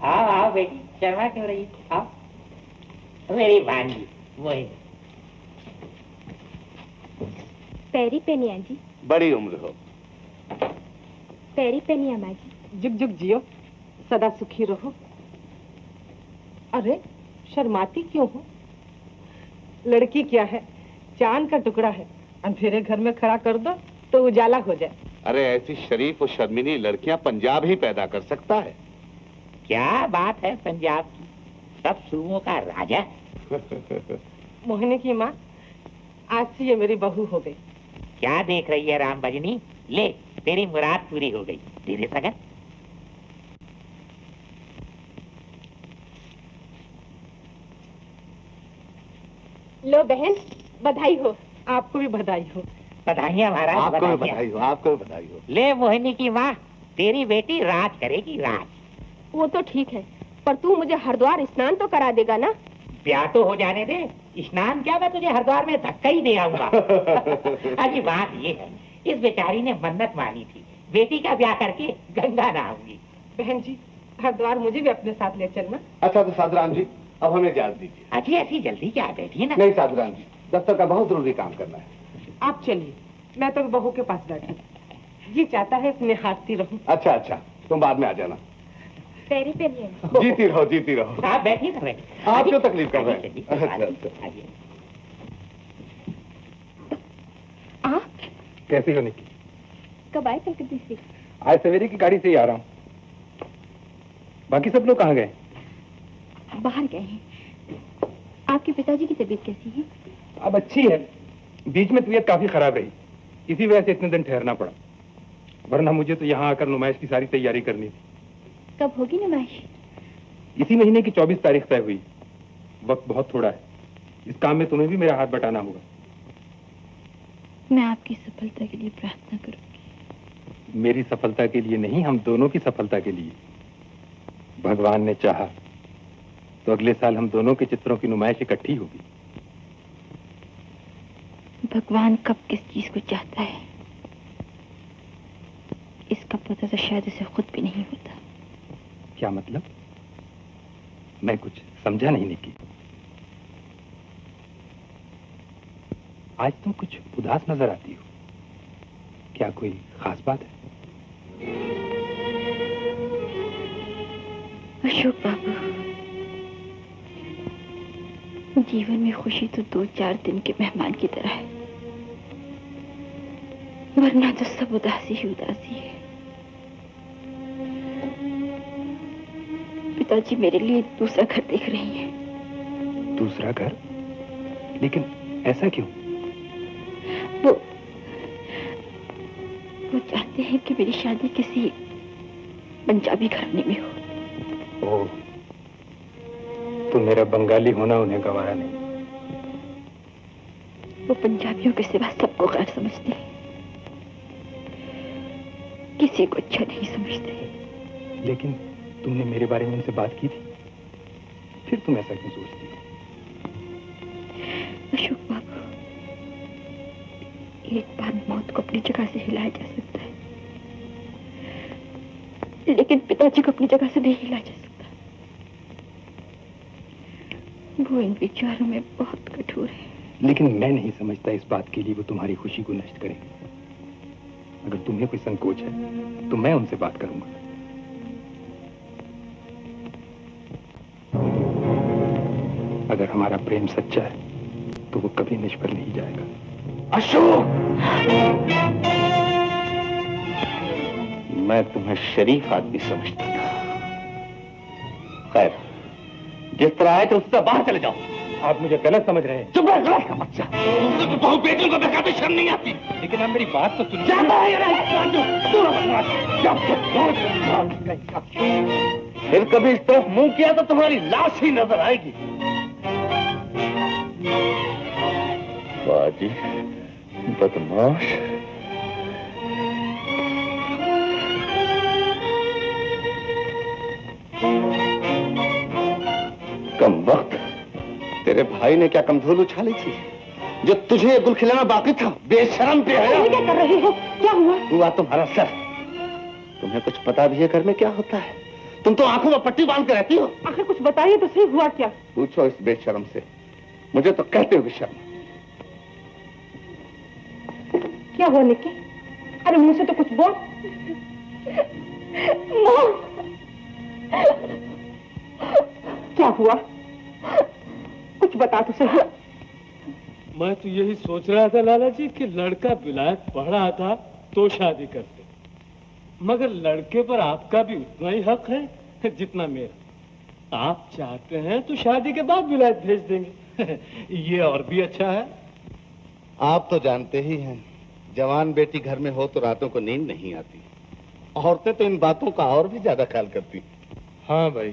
आओ आओ बेटी, शर्मा क्यों रही? आओ मेरी भांजी वही। पैरी पेनिया जी। बड़ी उम्र हो। पैरी पेनिया माँ जी। जुग जुग जियो, सदा सुखी रहो। अरे शर्माती क्यों हो? लड़की क्या है, चांद का टुकड़ा है। अंधेरे घर में खड़ा कर दो तो उजाला हो जाए। अरे ऐसी शरीफ और शर्मिनी लड़कियां पंजाब ही पैदा कर सकता है। क्या बात है पंजाब की, सब सूबों का राजा। मोहिनी की माँ, आज से ये मेरी बहू हो गई। क्या देख रही है राम भजनी? ले तेरी मुराद पूरी हो गई। तेरे सगन लो बहन, बधाई हो। आपको भी बधाई हो। बधाइयाँ महाराज। आपको भी बधाई हो, आपको भी बधाई हो। ले मोहिनी की माँ, तेरी बेटी राज करेगी, राज। वो तो ठीक है, पर तू मुझे हरिद्वार स्नान तो करा देगा ना? ब्याह तो हो जाने दे, स्नान क्या, मैं तुझे हरिद्वार में धक्का ही दे आऊंगा। अजी बात ये है, इस बेचारी ने मन्नत मानी थी, बेटी का ब्याह करके गंगा नहाऊंगी। बहन जी, हरिद्वार मुझे भी अपने साथ ले चलना। अच्छा तो साधुराम जी, अब हमें इजाजत दीजिए। अजी ऐसी जल्दी क्या, बैठिए ना। नहीं साधुराम जी, दफ्तर का बहुत जरूरी काम करना है। आप चलिए, मैं तो बहू के पास बैठी। जी चाहता है अपने हाथती रहूं। अच्छा अच्छा, तुम बाद में आ जाना। पैरी पेनिया। जीती रहो, जीती रहो। आप बैठिए ना, बैठिए। आप क्यों तकलीफ कर रहे हैं? आइए। आप कैसी हो निकी? कब आए कलकत्ते से? आज सवेरे की गाड़ी से ही आ रहा हूँ। बाकी सब लोग कहाँ गए? बाहर गए हैं। आपके पिताजी की तबीयत कैसी है? अब अच्छी है, बीच में तबीयत काफी खराब रही, इसी वजह से इतने दिन ठहरना पड़ा, वरना मुझे तो यहाँ आकर नुमाइश की सारी तैयारी करनी थी। कब होगी नुमाइश? इसी महीने की 24 तारीख तय हुई। वक्त बहुत थोड़ा है, इस काम में तुम्हें भी मेरा हाथ बटाना होगा। मैं आपकी सफलता के लिए प्रार्थना करूंगी। मेरी सफलता के लिए नहीं, हम दोनों की सफलता के लिए। भगवान ने चाहा तो अगले साल हम दोनों के चित्रों की नुमाइश इकट्ठी होगी। भगवान कब किस चीज को चाहता है, इसका पता तो शायद उसे खुद भी नहीं होता। क्या मतलब? मैं कुछ समझा नहीं निकी। आज तुम कुछ उदास नजर आती हो, क्या कोई खास बात है? अशोक बाबू, जीवन में खुशी तो 2-4 दिन के मेहमान की तरह है, वरना तो सब उदासी ही उदासी है। पिताजी मेरे लिए दूसरा घर देख रही हैं। दूसरा घर? लेकिन ऐसा क्यों? वो चाहते हैं कि मेरी शादी किसी पंजाबी घराने में हो। ओह, तो मेरा बंगाली होना उन्हें गवारा नहीं। वो पंजाबियों के सिवा सबको गैर समझते हैं, किसी को अच्छा नहीं समझते। लेकिन तुमने मेरे बारे में उनसे बात की थी, फिर तुम ऐसा क्यों सोचती हो? अशोक बाबू, एक बार मौत को अपनी जगह से हिलाया जा सकता है, लेकिन पिताजी को अपनी जगह से नहीं हिलाया जा सकता। वो इन विचारों में बहुत कठोर है। लेकिन मैं नहीं समझता इस बात के लिए वो तुम्हारी खुशी को नष्ट करेंगे। अगर तुम्हें कोई संकोच है तो मैं उनसे बात करूंगा। अगर हमारा प्रेम सच्चा है तो वो कभी निष्फल नहीं जाएगा। अशोक, मैं तुम्हें शरीफ आदमी समझता था। खैर, जिस तरह आए थे उससे बाहर चले जाओ। आप मुझे गलत समझ रहे हैं। चुप रह, गलत का बच्चा। बहु बेटियों को बेकार शर्म नहीं आती। लेकिन आप मेरी बात तो सुनिए। फिर कभी इस तरफ मुंह किया तो तुम्हारी लाश ही नजर आएगी। बाजी, बदमाश। कम वक्त, तेरे भाई ने क्या कमजोर उछाली थी जो तुझे ये गुल खिलाना बाकी था? बेशरम बेहया। क्या कर रहे हो? क्या हुआ? हुआ तुम्हारा सर। तुम्हें कुछ पता भी है घर में क्या होता है? तुम तो आंखों में पट्टी बांध के रहती हो। आखिर कुछ बताइए तो सही, हुआ क्या? पूछो इस बेशर्म से, मुझे तो कहते हो बेशर्म। क्या हुआ निक्की? अरे मुंह से तो कुछ बोल। क्या हुआ? कुछ बता तो सही। मैं तो यही सोच रहा था लाला जी कि लड़का विलायत पढ़ रहा था तो शादी करते, मगर लड़के पर आपका भी उतना ही हक है जितना मेरा। आप चाहते हैं तो शादी के बाद विलायत भेज देंगे। ये और भी अच्छा है। आप तो जानते ही हैं, जवान बेटी घर में हो तो रातों को नींद नहीं आती। औरतें तो इन बातों का और भी ज्यादा ख्याल करती। हाँ भाई,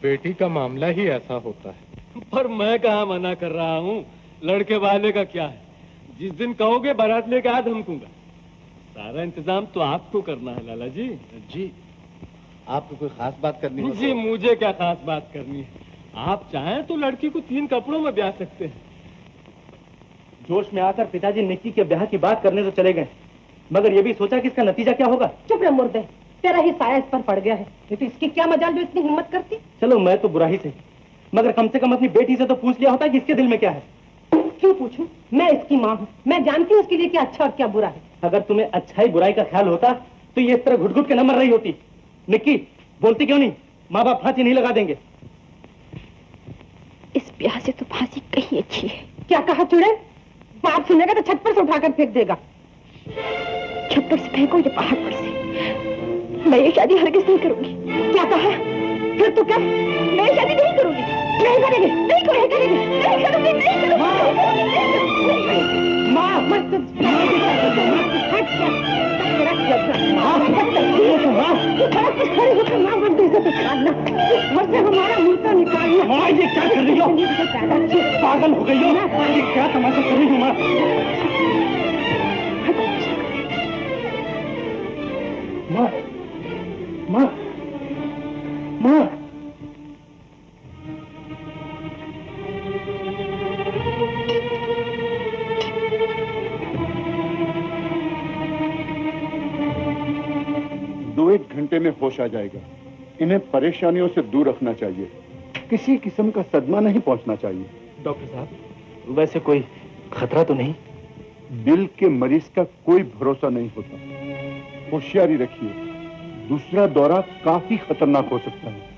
बेटी का मामला ही ऐसा होता है। पर मैं कहाँ मना कर रहा हूँ, लड़के वाले का क्या है, जिस दिन कहोगे बारात लेके आ धमकूंगा। सारा इंतजाम तो आपको करना है लाला जी। जी, आपको कोई खास बात करनी हो? जी मुझे क्या खास बात करनी है, आप चाहें तो लड़की को 3 कपड़ों में ब्याह सकते हैं। जोश में आकर पिताजी निक्की के ब्याह की बात करने तो चले गए, मगर ये भी सोचा कि इसका नतीजा क्या होगा। चुप रह मुर्दे, तेरा ही साया इस पर पड़ गया है। ये तो इसकी क्या मजाल जो इतनी हिम्मत करती। चलो मैं तो बुरा ही सही, मगर कम से कम अपनी बेटी से तो पूछ लिया होता कि इसके दिल में क्या है। क्यों पूछूं? मैं इसकी माँ हूँ, मैं जानती हूँ इसके लिए क्या अच्छा और क्या बुरा है। अगर तुम्हें अच्छाई बुराई का ख्याल होता तो ये इस तरह घुट घुट के न मर रही होती। निक्की बोलती क्यों नहीं? माँ बाप फांसी नहीं लगा देंगे। इस ब्याह से तो फांसी कहीं अच्छी है। क्या कहा चुड़ैल? बाप सुनेगा तो छत पर से उठाकर फेंक देगा। छप्पर से फेंको या पहाड़ पर से, मैं ये शादी हरगिज नहीं करूंगी। क्या कहा? फिर तू क्या? मैं ये शादी नहीं करूंगी। नहीं करेगी, नहीं करेगी, नहीं करूंगी, नहीं करूंगी। माँ मत हमारा मुर्दा निकालना। माँ ये क्या कर रही हो? पागल हो गई हो? ये क्या तमाशा कर रही हो माँ? माँ माँ माँ, 2-1 घंटे में होश आ जाएगा। इन्हें परेशानियों से दूर रखना चाहिए, किसी किस्म का सदमा नहीं पहुंचना चाहिए। डॉक्टर साहब वैसे कोई खतरा तो नहीं? दिल के मरीज का कोई भरोसा नहीं होता, होशियारी रखिए, दूसरा दौरा काफी खतरनाक हो सकता है।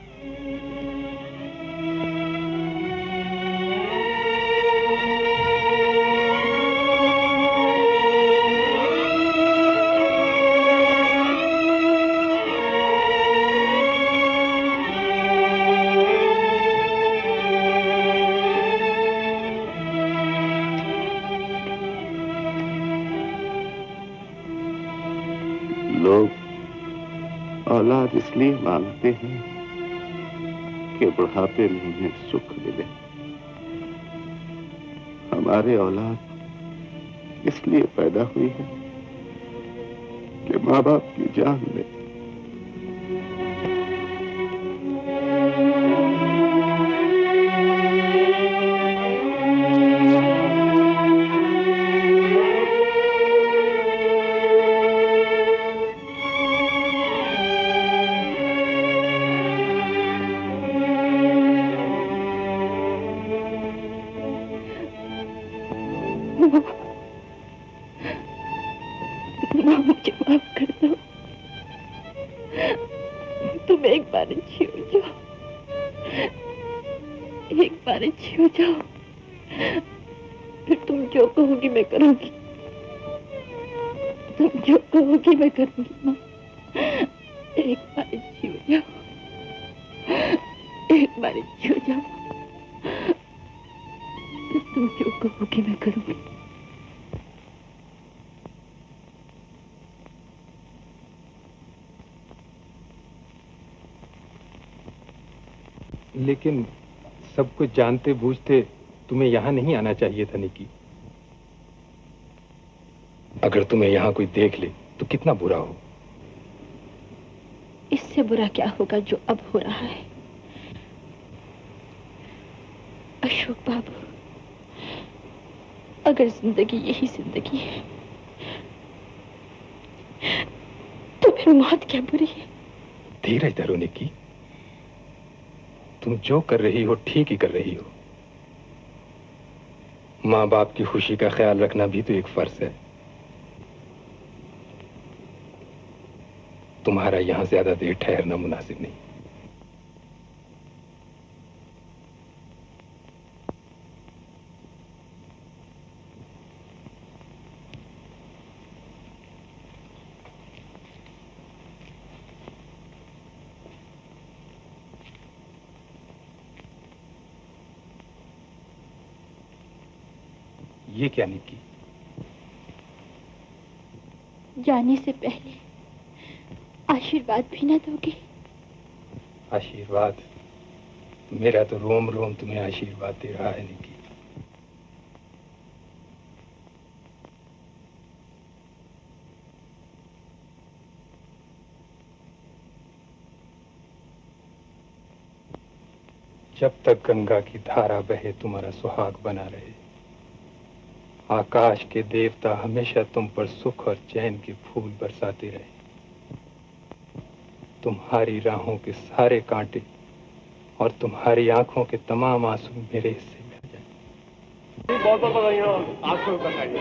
लोग औलाद इसलिए मांगते हैं कि बुढ़ापे में उन्हें सुख मिले। हमारे औलाद इसलिए पैदा हुई है कि माँ बाप की जान ले। मुझे माफ कर दो, तुम एक बार अच्छी हो जाओ, एक बार अच्छी हो जाओ, फिर तुम जो कहोगी मैं करूंगी, तुम जो कहोगी मैं करूंगी। माँ एक बार अच्छी हो जाओ, एक बार अच्छी हो जाओ, तुम जो कहोगी मैं करूंगी। लेकिन सब कुछ जानते बूझते तुम्हें यहाँ नहीं आना चाहिए था निकी। अगर तुम्हें यहाँ कोई देख ले तो कितना बुरा हो। इससे बुरा क्या होगा जो अब हो रहा है। अशोक बाबू, अगर जिंदगी यही जिंदगी है तो फिर मौत क्या बुरी है। धीरज धरो निकी, तुम जो कर रही हो ठीक ही कर रही हो। माँ बाप की खुशी का ख्याल रखना भी तो एक फर्ज है। तुम्हारा यहां ज्यादा देर ठहरना मुनासिब नहीं। ये क्या निक्की? जाने से पहले आशीर्वाद भी ना दोगे? आशीर्वाद? मेरा तो रोम रोम तुम्हें आशीर्वाद दे रहा है निक्की। जब तक गंगा की धारा बहे तुम्हारा सुहाग बना रहे, आकाश के देवता हमेशा तुम पर सुख और चैन के फूल बरसाते रहे। तुम्हारी राहों के सारे कांटे और तुम्हारी आंखों के तमाम आंसू मेरे हिस्से में आ जाए। बहुत बहुत बधाइयां आपको बताइए।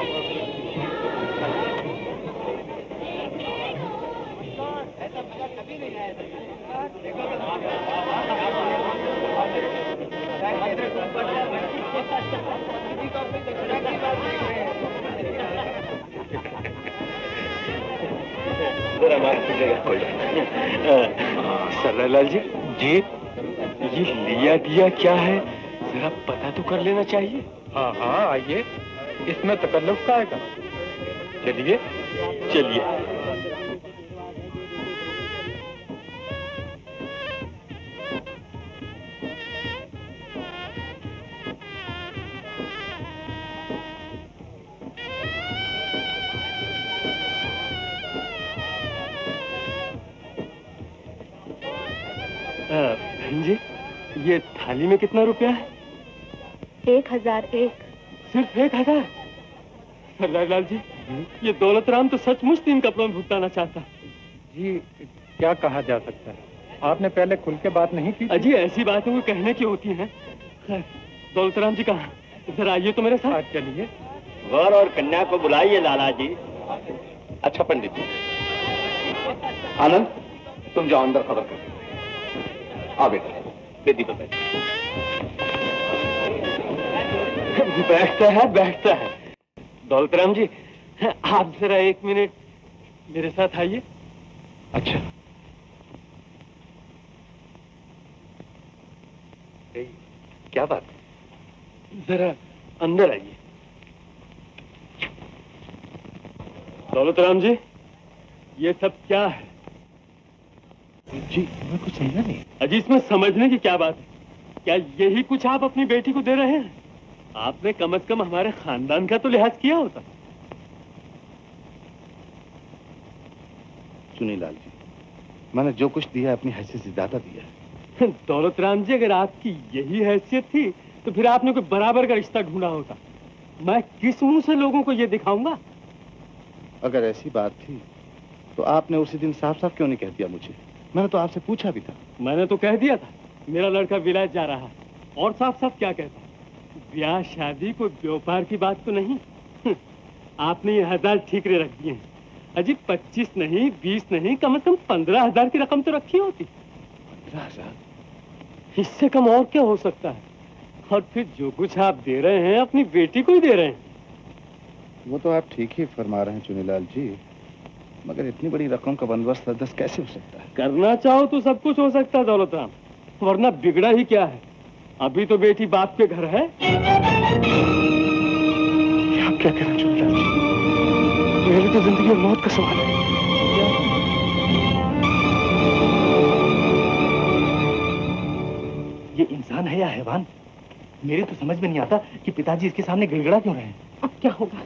सरलाल जी, ये लिया दिया क्या है, जरा पता तो कर लेना चाहिए। हाँ हाँ आइए, इसमें तकल्लुफ का आएगा। चलिए चलिए। बहन जी, ये थाली में कितना रुपया है? 1001। सिर्फ 1000? सरदार जी, ये दौलत राम तो सचमुच 3 कपड़ों में भुगताना चाहता। जी क्या कहा जा सकता है, आपने पहले खुल के बात नहीं की? अजी ऐसी बातें वो कहने की होती हैं। खैर, दौलत राम जी कहाँ? जरा आइए तो मेरे साथ। चलिए। वर और कन्या को बुलाइए लाला जी। अच्छा पंडित जी। आनंद, तुम जाओ अंदर खबर कर। आ बेटा, बेटी पर बैठ। बैठता है। दौलत राम जी, आप जरा 1 मिनट मेरे साथ आइए। अच्छा। क्या बात? जरा अंदर आइए। दौलत राम जी, ये सब क्या है? जी मैं कुछ समझा नहीं। अजी इसमें समझने की क्या बात है? क्या यही कुछ आप अपनी बेटी को दे रहे हैं? आपने कम से कम हमारे खानदान का तो लिहाज किया होता। चुनीलाल जी, मैंने जो कुछ दिया अपनी हैसियत से ज्यादा दिया। दौलत राम जी, अगर आपकी यही हैसियत थी तो फिर आपने कोई बराबर का रिश्ता ढूंढा होता। मैं किस मुंह से लोगों को ये दिखाऊंगा? अगर ऐसी बात थी तो आपने उसी दिन साफ साफ क्यों नहीं कह दिया मुझे? मैंने तो आपसे पूछा भी था। मैंने तो कह दिया था मेरा लड़का विलायत जा रहा है, और साफ साफ क्या कहता? ब्याह शादी कोई व्यापार की बात तो नहीं। आपने ये 1000 ठीकरे रख दिए हैं। अजी 25 नहीं, 20 नहीं, कम से कम 15,000 की रकम तो रखी होती। 15,000? इससे कम और क्या हो सकता है? और फिर जो कुछ आप दे रहे हैं अपनी बेटी को ही दे रहे हैं। वो तो आप ठीक ही फरमा रहे हैं चुनीलाल जी, मगर इतनी बड़ी रकम का बंदोबस्त 10 कैसे हो सकता है? करना चाहो तो सब कुछ हो सकता है दौलत राम, वरना बिगड़ा ही क्या है? अभी तो बेटी बाप के घर है। आप क्या कह रहे हैं चुनीलाल जी? मेरी तो जिंदगी और मौत का सवाल है। ये इंसान है या हैवान? मेरे तो समझ में नहीं आता कि पिताजी इसके सामने गिड़गिड़ा क्यों रहे हैं। अब क्या होगा?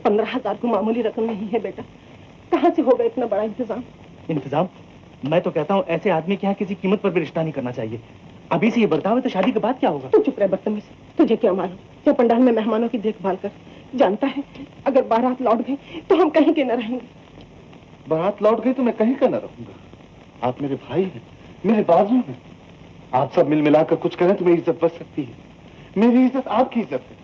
15,000 को मामूली रकम नहीं है बेटा। कहाँ से होगा इतना बड़ा इंतजाम? इंतजाम? मैं तो कहता हूँ ऐसे आदमी के यहाँ किसी कीमत पर भी रिश्ता नहीं करना चाहिए। अभी से ये बर्ताव है तो शादी के बाद क्या होगा? तू चुप रह बदतमीज, तुझे क्या मालूम? जब पंडाल में मेहमानों की देखभाल कर, जानता है अगर बारात लौट गई तो हम कहीं के न रहेंगे। बारात लौट गई तो मैं कहीं का न रहूंगा। आप मेरे भाई हैं, मेरे बाजू हैं। आप सब मिल मिलाकर कुछ करें तो मेरी इज्जत बच सकती है। मेरी इज्जत आपकी इज्जत है।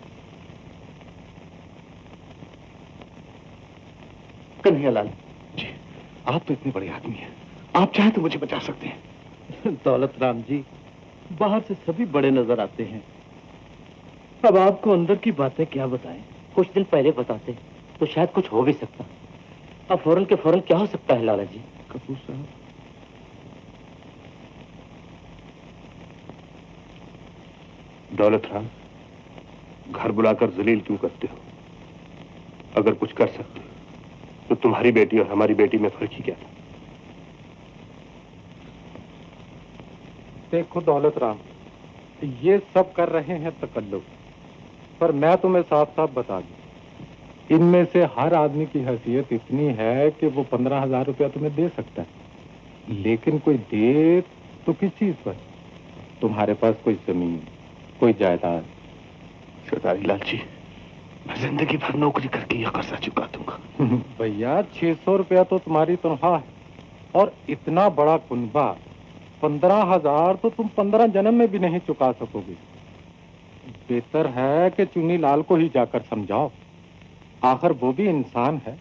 कन्हैयालाल जी, आप तो इतने बड़े आदमी हैं, आप चाहें तो मुझे बचा सकते हैं। दौलत राम जी, बाहर से सभी बड़े नजर आते हैं, अब आपको अंदर की बातें क्या बताएं? कुछ दिन पहले बताते तो शायद कुछ हो भी सकता। अब फौरन के फौरन क्या हो सकता है लाला जी? कपूर साहब, दौलत राम, घर बुलाकर जलील क्यों करते हो? अगर कुछ कर सकते तो तुम्हारी बेटी और हमारी बेटी में फर्क ही क्या था? देखो दौलत राम, ये सब कर रहे हैं तकल्लुफ, पर मैं तुम्हें साफ साफ बता दूं, इनमें से हर आदमी की हैसियत इतनी है कि वो 15,000 रुपया तुम्हें दे सकता है, लेकिन कोई दे तो किस चीज पर? तुम्हारे पास कोई जमीन, कोई जायदाद? सरदारी लाल जी, मैं जिंदगी भर नौकरी करके यह कर्जा चुका दूंगा। भैया 600 रुपया तो तुम्हारी तनख्वाह है, और इतना बड़ा कुनबा 15,000 तो तुम 15 जन्म में भी नहीं चुका सकोगे। बेहतर है कि चुनी लाल को ही जाकर समझाओ, आखिर वो भी इंसान है।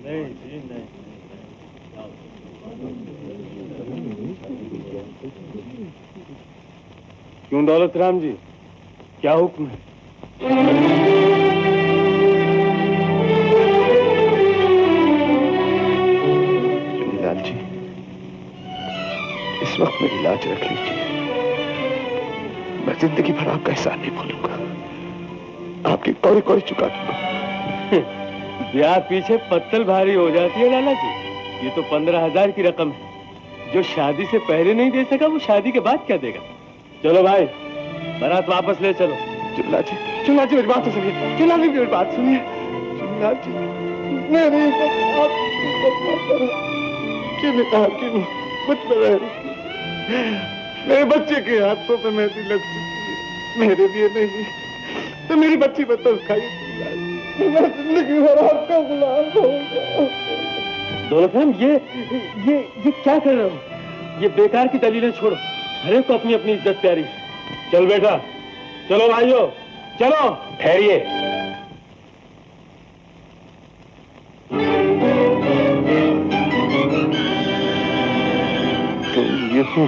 नहीं जी नहीं। क्यों दौलत राम जी, क्या हुक्म है? लाल जी, इस वक्त मेरी लाज रख लीजिए, मैं जिंदगी भर आपका एहसान नहीं भूलूंगा, आपकी कौड़ी कौड़ी चुका दूंगा। ब्याह पीछे पत्तल भारी हो जाती है लाला जी, ये तो 15,000 की रकम है, जो शादी से पहले नहीं दे सका वो शादी के बाद क्या देगा? चलो भाई, बारात वापस ले चलो। चुल्ला जी मेरी बात तो सुनिए, चुल्ला जी मेरी बात सुनिए, चुल्ला जी मेरी कुछ मेरे बच्चे के हाथों पे मेहंदी लग चुकी है, मेरे लिए नहीं तो मेरी बच्ची पर तो खाई। मैं जिंदगी भर आपका गुलाम होऊंगा। दौलत राम, ये क्या कर रहे हो? ये बेकार की दलीलें छोड़ो, हर एक को अपनी अपनी इज्जत प्यारी है। चल बेटा, चलो भाइयों, चलो। ठहरिए, तुम ये तो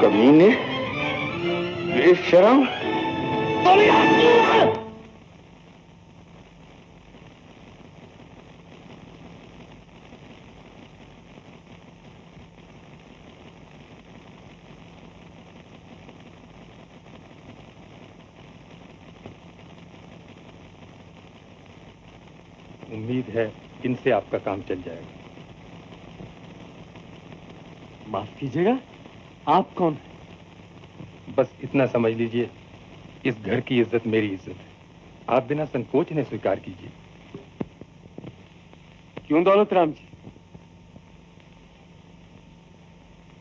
कमीने, बेशरम, उम्मीद है इनसे आपका काम चल जाएगा। माफ कीजिएगा, आप कौन है? बस इतना समझ लीजिए, इस घर की इज्जत मेरी इज्जत है, आप बिना संकोच ने स्वीकार कीजिए। क्यों दौलत राम जी?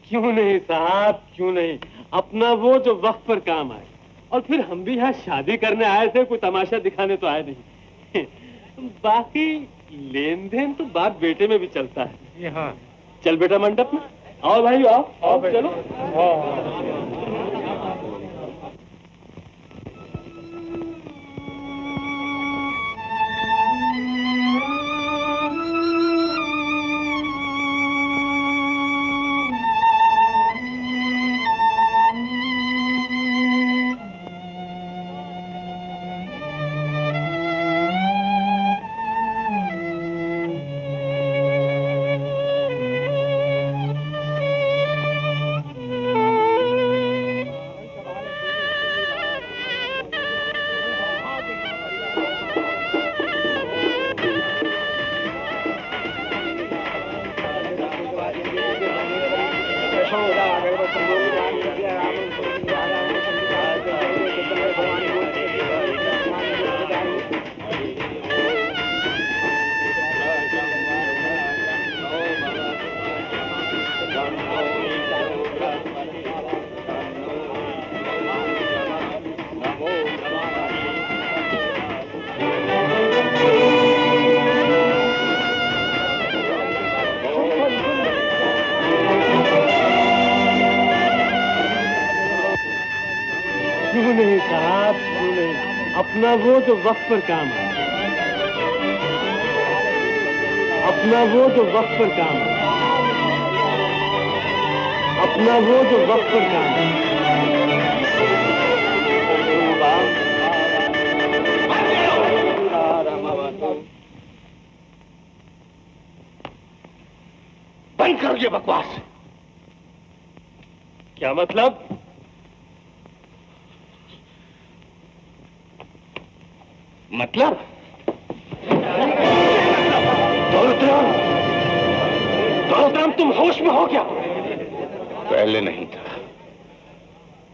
क्यों नहीं साहब, क्यों नहीं? अपना वो जो वक्त पर काम आए, और फिर हम भी यहाँ शादी करने आए थे, कोई तमाशा दिखाने तो आए नहीं। बाकी लेन देन तो बाप बेटे में भी चलता है। हाँ, चल बेटा मंडप में आओ भाई, आओ चलो। नहीं साहब, क्यों नहीं? अपना वो जो वक्त पर काम है, अपना वो जो वक्त पर काम है, अपना वो जो वक्त पर काम है। बंद करो ये बकवास। क्या मतलब? मतलब दौलतराम, दौलतराम तुम होश में हो क्या? पहले नहीं था,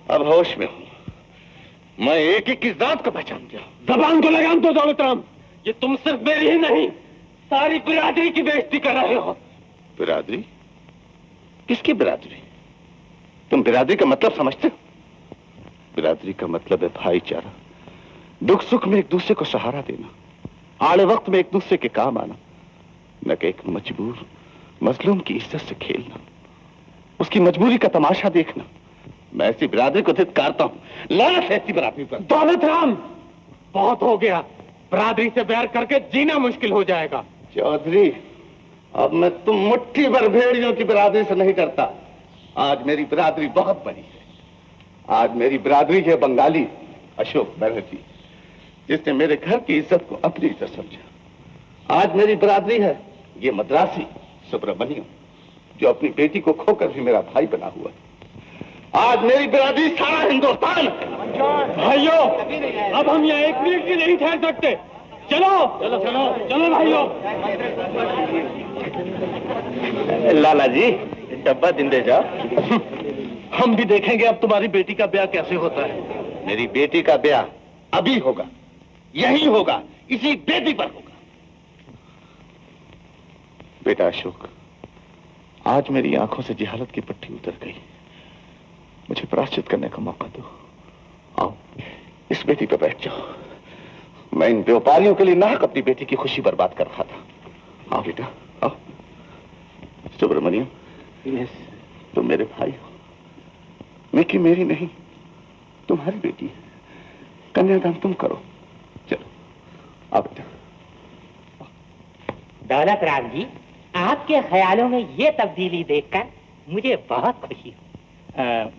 अब होश में हूं। मैं एक एक की जात को पहचान गया। जबान को लगाम दो दौलतराम, ये तुम सिर्फ मेरी ही नहीं, सारी बिरादरी की बेइज्जती कर रहे हो। बिरादरी? किसकी बिरादरी? तुम बिरादरी का मतलब समझते हो? बिरादरी का मतलब है भाईचारा, दुख सुख में एक दूसरे को सहारा देना, आड़े वक्त में एक दूसरे के काम आना, न कि एक मजबूर मजलूम की इज्जत से खेलना, उसकी मजबूरी का तमाशा देखना। मैं ऐसी बिरादरी को धिक्कारता हूं। लानत है ऐसी बिरादरी पर। दौलतराम, बहुत हो गया, बिरादरी से बैर करके जीना मुश्किल हो जाएगा। चौधरी, अब मैं तुम मुट्ठी भर भेड़ियों की बिरादरी से नहीं डरता। आज मेरी बिरादरी बहुत बड़ी है। आज मेरी बिरादरी है बंगाली अशोक बनर्जी, जिसने मेरे घर की इज्जत को अपनी इज्जत समझा। आज मेरी बिरादरी है ये मद्रासी सुब्रमण्यम, जो अपनी बेटी को खोकर भी मेरा भाई बना हुआ है। आज मेरी बिरादरी सारा हिंदुस्तान है। भाइयों, अब हम यहाँ एक मिनट भी नहीं ठहर सकते। चलो चलो चलो चलो भाइयों। लाला जी, डब्बा दिन दे जाओ। हम भी देखेंगे अब तुम्हारी बेटी का ब्याह कैसे होता है। मेरी बेटी का ब्याह अभी होगा, यही होगा, इसी बेटी पर होगा। बेटा अशोक, आज मेरी आंखों से जहालत की पट्टी उतर गई। मुझे प्रायश्चित करने का मौका दो। आओ, इस बेटी पर बैठ जाओ। मैं इन व्यापारियों के लिए नाहक अपनी बेटी की खुशी बर्बाद कर रहा था। आओ बेटा, आओ। सुब्रमण्यम, तुम मेरे भाई हो। मिकी मेरी नहीं, तुम्हारी बेटी है। कन्यादान तुम करो। चलो, आओ बेटा। दौलत राम जी, आपके ख्यालों में ये तब्दीली देखकर मुझे बहुत खुशी हुई।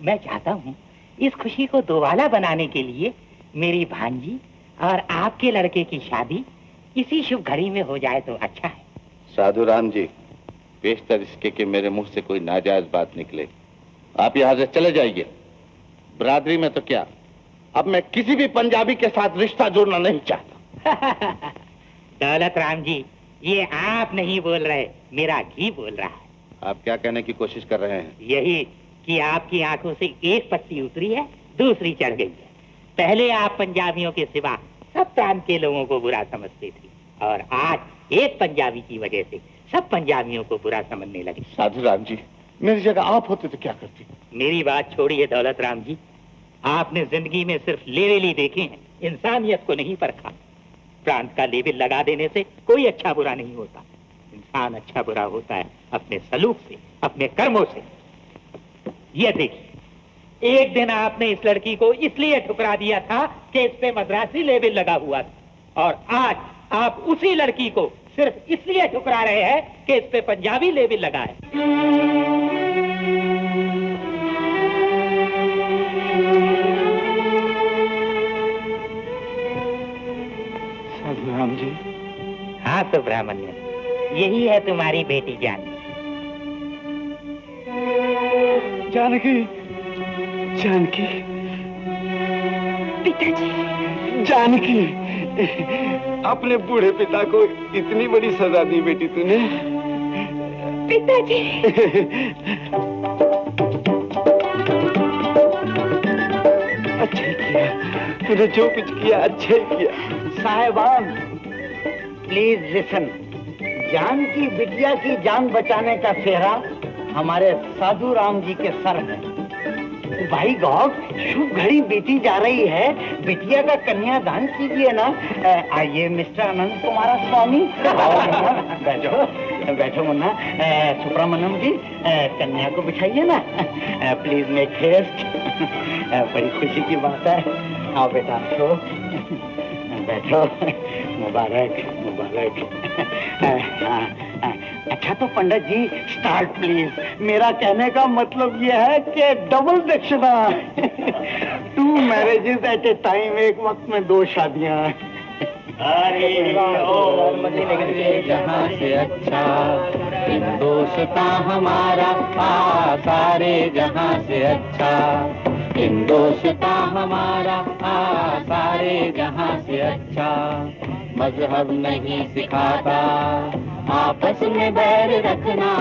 मैं चाहता हूँ इस खुशी को दोबारा बनाने के लिए मेरी भांजी और आपके लड़के की शादी इसी शुभ घड़ी में हो जाए तो अच्छा है। साधु राम जी, बेशतर इसके कि मेरे मुंह से कोई नाजायज बात निकले। आप यहाँ से चले जाइए। बिरादरी में तो क्या, अब मैं किसी भी पंजाबी के साथ रिश्ता जोड़ना नहीं चाहता। दौलत राम जी, ये आप नहीं बोल रहे, मेरा घी बोल रहा है। आप क्या कहने की कोशिश कर रहे हैं? यही कि आपकी आंखों से एक पट्टी उतरी है, दूसरी चढ़ गई है। पहले आप पंजाबियों के सिवा सब प्रांत के लोगों को बुरा समझते थे, और आज एक पंजाबी की वजह से सब पंजाबियों को बुरा समझने लगे। साधु राम जी, मेरी जगह आप होते तो क्या करते? मेरी बात छोड़िए दौलत राम जी, आपने जिंदगी में सिर्फ लेवेली देखे हैं, इंसानियत को नहीं परखा। प्रांत का लेबल लगा देने से कोई अच्छा बुरा नहीं होता। इंसान अच्छा बुरा होता है अपने सलूक से, अपने कर्मों से। ये देखिए, एक दिन आपने इस लड़की को इसलिए ठुकरा दिया था कि इस पे मद्रासी लेबल लगा हुआ था, और आज आप उसी लड़की को सिर्फ इसलिए ठुकरा रहे हैं कि इस पे पंजाबी लेबल लगा है। साधु राम जी। हाँ सुब्रमण्यम, यही है तुम्हारी बेटी जानकी। जानकी, जानकी, पिताजी। जानकी, अपने बूढ़े पिता को इतनी बड़ी सजा दी बेटी तूने। पिताजी। अच्छा किया तूने, जो कुछ किया अच्छा ही किया। साहिबान, प्लीज लिसन। जान की बिटिया की जान बचाने का सेहरा हमारे साधु राम जी के सर है। भाई गॉड, शुभ घड़ी बीती जा रही है, बिटिया का कन्यादान कीजिए ना। आइए मिस्टर अनंत कुमार स्वामी। बैठो बैठो मुन्ना। सुब्रमण्यम जी, कन्या को बिठाइए ना। Please make haste. बड़ी खुशी की बात है। आओ बेटा बैठो बैठो। मुबारक मुबारक। अच्छा तो पंडित जी स्टार्ट प्लीज। मेरा कहने का मतलब ये है कि डबल दक्षिणा। 2 मैरिजेस एट ए टाइम, एक वक्त में 2 शादियां। अरे जहाँ से अच्छा हिंदुस्ता हमारा, सारे जहाँ से अच्छा हिंदुस्ता हमारा, सारे जहाँ से अच्छा। मजहब नहीं सिखाता आपस में बैर रखना।